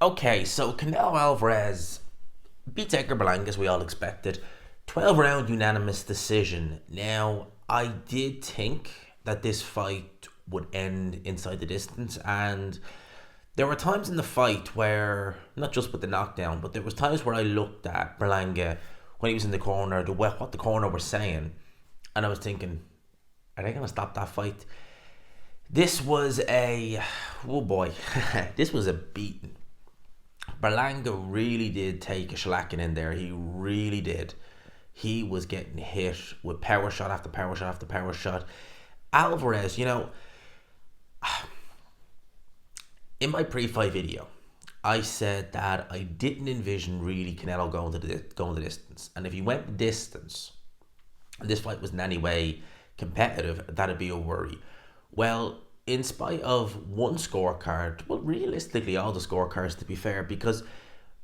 Okay, so Canelo Alvarez beats Edgar Berlanga as we all expected. 12 round unanimous decision. Now, I did think that this fight would end inside the distance, and there were times in the fight where, not just with the knockdown, but there was times where I looked at Berlanga when he was in the corner, what the corner was saying, and I was thinking, are they going to stop that fight? This was oh boy, this was a beating. Berlanga really did take a shellacking in there. He really did. He was getting hit with power shot after power shot after power shot. Alvarez, in my pre-fight video, I said that I didn't envision really Canelo going the distance, and if he went the distance, and this fight was in any way competitive, that'd be a worry. Well, in spite of one scorecard, well, realistically, all the scorecards to be fair, because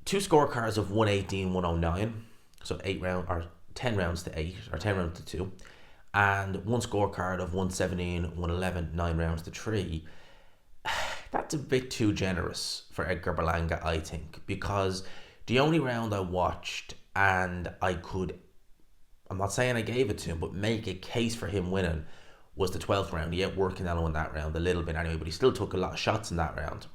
two scorecards of 118, 109, so 10 rounds to 8, or 10 rounds to 2, and one scorecard of 117, 111, 9 rounds to 3. That's a bit too generous for Edgar Berlanga, I think, because the only round I watched and I'm not saying I gave it to him, but make a case for him winning was the 12th round. He outworked Canelo in that round a little bit anyway, but he still took a lot of shots in that round.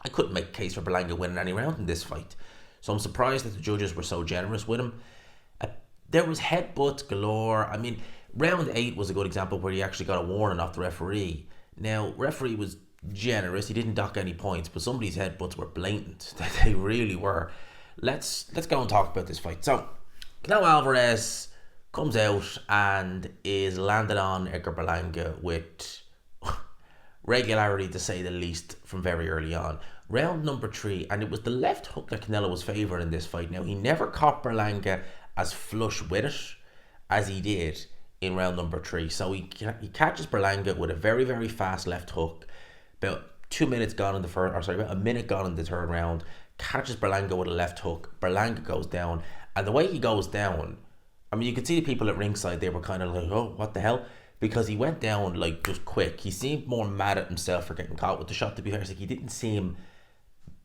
I couldn't make a case for Berlanga winning any round in this fight, so I'm surprised that the judges were so generous with him. There was headbutts galore. I mean, round 8 was a good example where he actually got a warning off the referee. Now, referee was generous. He didn't dock any points, but some of these headbutts were blatant. They really were. Let's go and talk about this fight. So, Canelo Alvarez comes out and is landed on Edgar Berlanga with regularity, to say the least, from very early on. Round number 3, and it was the left hook that Canelo was favouring in this fight. Now, he never caught Berlanga as flush with it as he did in round number 3. So he catches Berlanga with a very, very fast left hook. About 2 minutes gone in the first, or sorry, about a minute gone in the third round. Catches Berlanga with a left hook. Berlanga goes down, and the way he goes down, I mean, you could see the people at ringside, they were kind of like, oh, what the hell? Because he went down, like, just quick. He seemed more mad at himself for getting caught with the shot, to be fair. It's like he didn't seem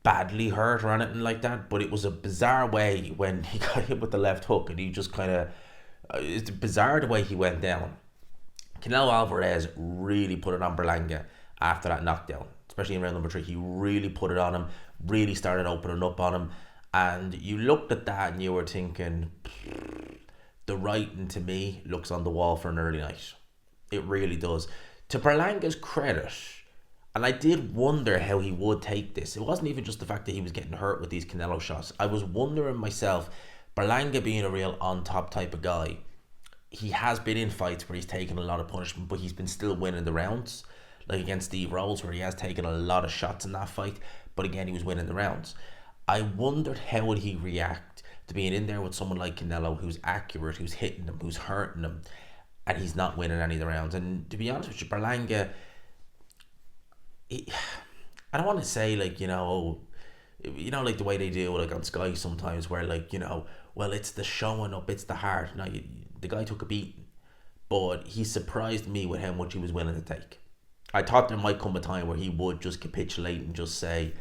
badly hurt or anything like that, but it was a bizarre way when he got hit with the left hook, and he just kind of, it's bizarre the way he went down. Canelo Alvarez really put it on Berlanga after that knockdown, especially in round number 3. He really put it on him, really started opening up on him, and you looked at that and you were thinking, the writing to me looks on the wall for an early night. It really does. To Berlanga's credit, and I did wonder how he would take this. It wasn't even just the fact that he was getting hurt with these Canelo shots. I was wondering myself, Berlanga being a real on-top type of guy, he has been in fights where he's taken a lot of punishment, but he's been still winning the rounds. Like against Steve Rolls, where he has taken a lot of shots in that fight, but again, he was winning the rounds. I wondered how would he react to being in there with someone like Canelo, who's accurate, who's hitting him, who's hurting him, and he's not winning any of the rounds. And to be honest with you, Berlanga, I don't want to say like, like the way they do like on Sky sometimes, where like, well, it's the showing up, it's the heart. No, the guy took a beating, but he surprised me with how much he was willing to take. I thought there might come a time where he would just capitulate and just say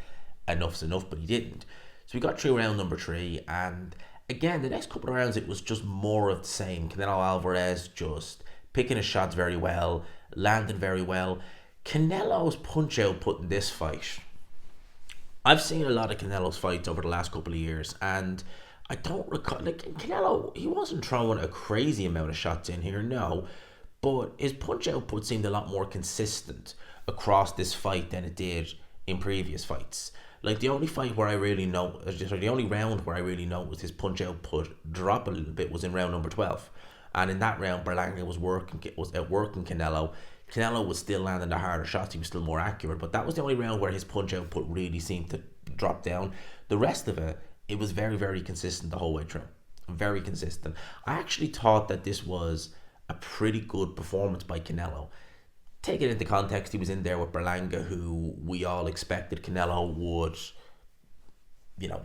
enough's enough, but he didn't. So we got through round number 3, and again, the next couple of rounds, it was just more of the same. Canelo Alvarez just picking his shots very well, landing very well. Canelo's punch output in this fight, I've seen a lot of Canelo's fights over the last couple of years, and I don't recall, like, Canelo, he wasn't throwing a crazy amount of shots in here, no, but his punch output seemed a lot more consistent across this fight than it did in previous fights. Like the only fight where I really know, the only round where I really noticed his punch output drop a little bit was in round number 12, and in that round, Berlanga was outworking Canelo. Canelo was still landing the harder shots; he was still more accurate, but that was the only round where his punch output really seemed to drop down. The rest of it, it was very, very consistent the whole way through. Very consistent. I actually thought that this was a pretty good performance by Canelo. Take it into context, he was in there with Berlanga, who we all expected Canelo would,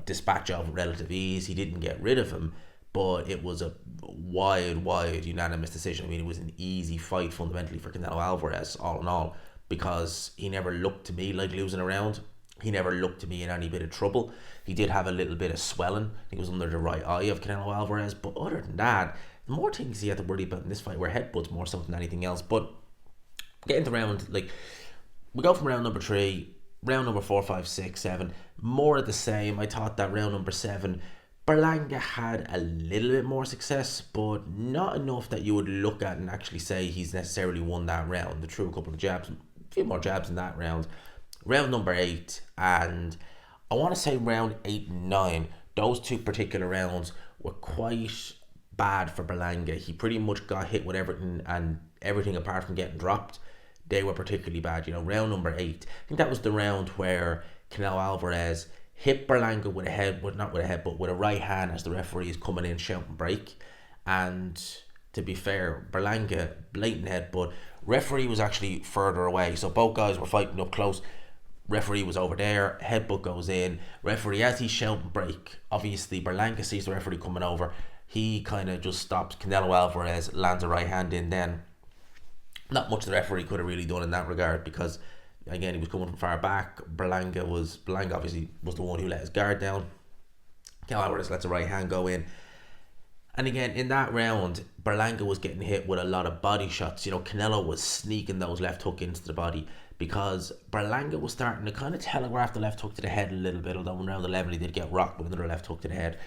dispatch off with relative ease. He didn't get rid of him, but it was a wide unanimous decision. I mean, it was an easy fight fundamentally for Canelo Alvarez, all in all, because he never looked to me like losing a round. He never looked to be in any bit of trouble. He did have a little bit of swelling. I think it was under the right eye of Canelo Alvarez. But other than that, the more things he had to worry about in this fight were headbutts more so than anything else. But getting to round, like, we go from round number 3, round number 4, 5, 6, 7, more of the same. I thought that round number 7, Berlanga had a little bit more success, but not enough that you would look at and actually say he's necessarily won that round. They threw a couple of jabs, a few more jabs in that round. Round number 8, and I want to say round 8 and 9, those two particular rounds were quite bad for Berlanga. He pretty much got hit with everything, and everything apart from getting dropped, they were particularly bad. You know, round number 8, I think that was the round where Canelo Alvarez hit Berlanga with a head, not with a head, but with a right hand as the referee is coming in shouting break. And to be fair, Berlanga, blatant headbutt. Referee was actually further away, so both guys were fighting up close. Referee was over there, headbutt goes in. Referee, as he's shouting break, obviously Berlanga sees the referee coming over. He kind of just stops. Canelo Alvarez lands a right hand in then. Not much the referee could have really done in that regard because, again, he was coming from far back. Berlanga obviously was the one who let his guard down. Canelo Alvarez lets a right hand go in. And again, in that round, Berlanga was getting hit with a lot of body shots. You know, Canelo was sneaking those left hook into the body because Berlanga was starting to kind of telegraph the left hook to the head a little bit, although in round 11 he did get rocked with another left hook to the head.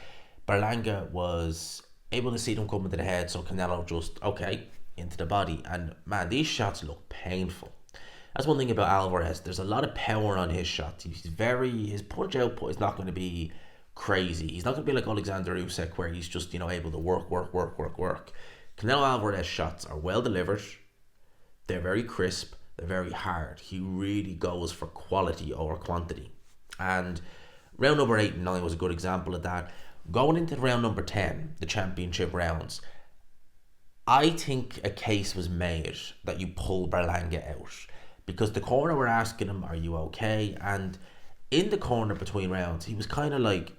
Berlanga was able to see them coming to the head, so Canelo just, okay, into the body. And man, these shots look painful. That's one thing about Alvarez. There's a lot of power on his shots. His punch output is not going to be crazy. He's not going to be like Alexander Usyk where he's just, you know, able to work. Canelo Alvarez shots are well delivered. They're very crisp. They're very hard. He really goes for quality over quantity. And round number 8 and 9 was a good example of that. Going into round number 10, the championship rounds, I think a case was made that you pull Berlanga out because the corner were asking him, are you okay? And in the corner between rounds, he was kind of like,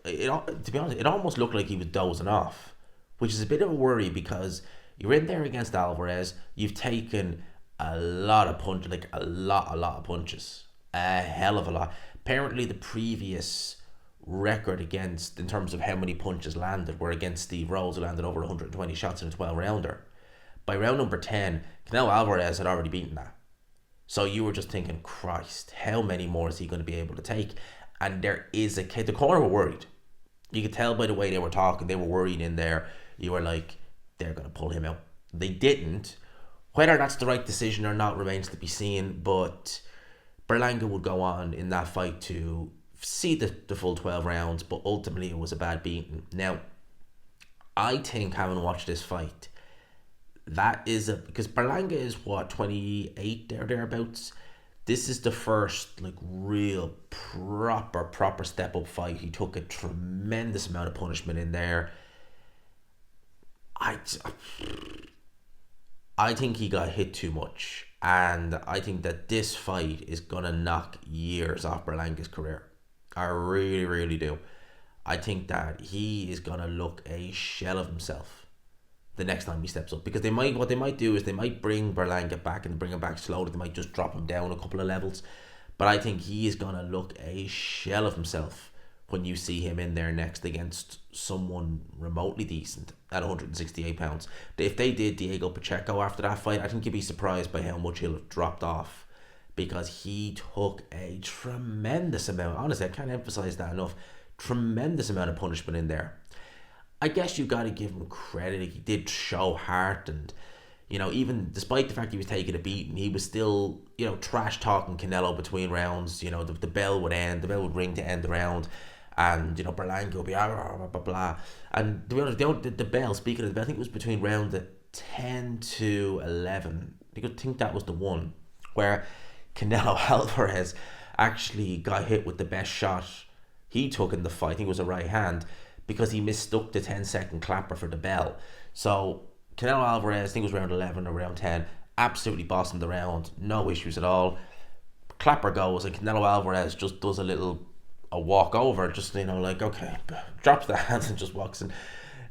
to be honest, it almost looked like he was dozing off, which is a bit of a worry because you're in there against Alvarez. You've taken a lot of punches, like a lot of punches, a hell of a lot. Apparently the previous record against, in terms of how many punches landed, were against Steve Rose, who landed over 120 shots in a 12-rounder. By round number 10, Canelo Alvarez had already beaten that. So you were just thinking, Christ, how many more is he going to be able to take? And there is a case. The corner were worried. You could tell by the way they were talking, they were worried in there. You were like, they're going to pull him out. They didn't. Whether that's the right decision or not remains to be seen, but Berlanga would go on in that fight to see the full 12 rounds, but ultimately it was a bad beating. Now, I think, having watched this fight, because Berlanga is what, 28 thereabouts. This is the first like real proper step up fight. He took a tremendous amount of punishment in there. I think he got hit too much, and I think that this fight is gonna knock years off Berlanga's career. I really, really do. I think that he is gonna look a shell of himself the next time he steps up, because what they might do is they might bring Berlanga back and bring him back slowly. They might just drop him down a couple of levels, but I think he is gonna look a shell of himself when you see him in there next against someone remotely decent at 168 pounds. If they did Diego Pacheco after that fight, I think you'd be surprised by how much he'll have dropped off, because he took a tremendous amount, honestly, I can't emphasize that enough, tremendous amount of punishment in there. I guess you got to give him credit. He did show heart, and, you know, even despite the fact he was taking a beating, he was still, you know, trash talking Canelo between rounds. You know, the bell would ring to end the round, and, you know, Berlanga would be blah, blah, blah, blah. And to be honest, the bell, speaking of the bell, I think it was between round 10 to 11. I think that was the one where Canelo Alvarez actually got hit with the best shot he took in the fight. I think it was a right hand, because he mistook the 10-second clapper for the bell. So Canelo Alvarez, I think it was round 11 or round 10, absolutely bossing the round, no issues at all. Clapper goes, and Canelo Alvarez just does a walk over, just, you know, like, okay, drops the hands and just walks in.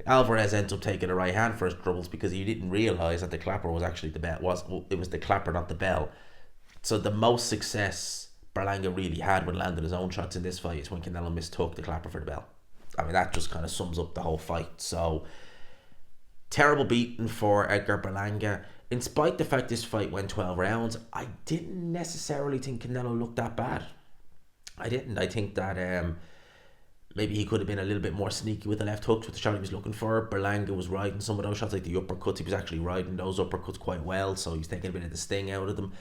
Alvarez ends up taking a right hand for his troubles, because he didn't realise that the clapper was actually the bell. It was the clapper, not the bell. So the most success Berlanga really had when landed his own shots in this fight is when Canelo mistook the clapper for the bell. I mean, that just kind of sums up the whole fight. So, terrible beating for Edgar Berlanga. In spite of the fact this fight went 12 rounds, I didn't necessarily think Canelo looked that bad. I didn't. I think that maybe he could have been a little bit more sneaky with the left hooks with the shot he was looking for. Berlanga was riding some of those shots, like the uppercuts. He was actually riding those uppercuts quite well, so he was taking a bit of the sting out of them.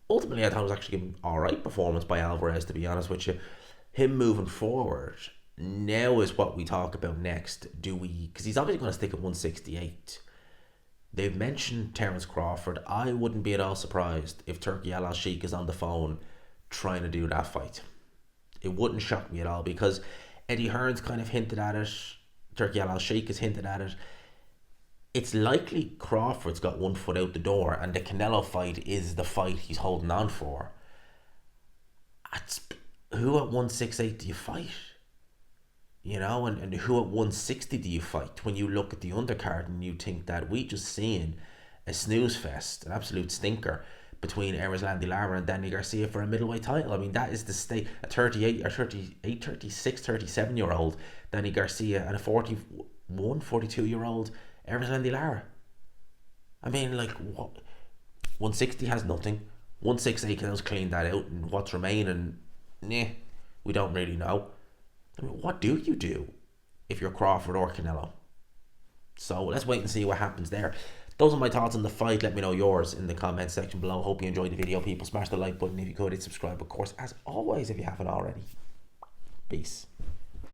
Ultimately, I thought it was actually an alright performance by Alvarez, to be honest with you. Him moving forward now is what we talk about next. Do we, because he's obviously going to stick at 168. They've mentioned Terence Crawford. I wouldn't be at all surprised if Turki Al Sheikh is on the phone trying to do that fight. It wouldn't shock me at all, because Eddie Hearn's kind of hinted at it. Turki Al Sheikh has hinted at it. It's likely Crawford's got one foot out the door, and the Canelo fight is the fight he's holding on for. Who at 168 do you fight? You know, and who at 160 do you fight? When you look at the undercard and you think that we just seen a snooze fest, an absolute stinker between Erislandy Lara and Danny Garcia for a middleweight title. I mean, that is the state. A 38 or 38, 36, 37 year old Danny Garcia and a 41, 42 year old Erislandy Lara. I mean, like, what? 160 has nothing. 168 Canelo's cleaned that out, and what's remaining, we don't really know. I mean, what do you do if you're Crawford or Canelo? So let's wait and see what happens there. Those are my thoughts on the fight. Let me know yours in the comment section below. Hope you enjoyed the video, people. Smash the like button if you could. Hit subscribe, of course, as always, if you haven't already. Peace.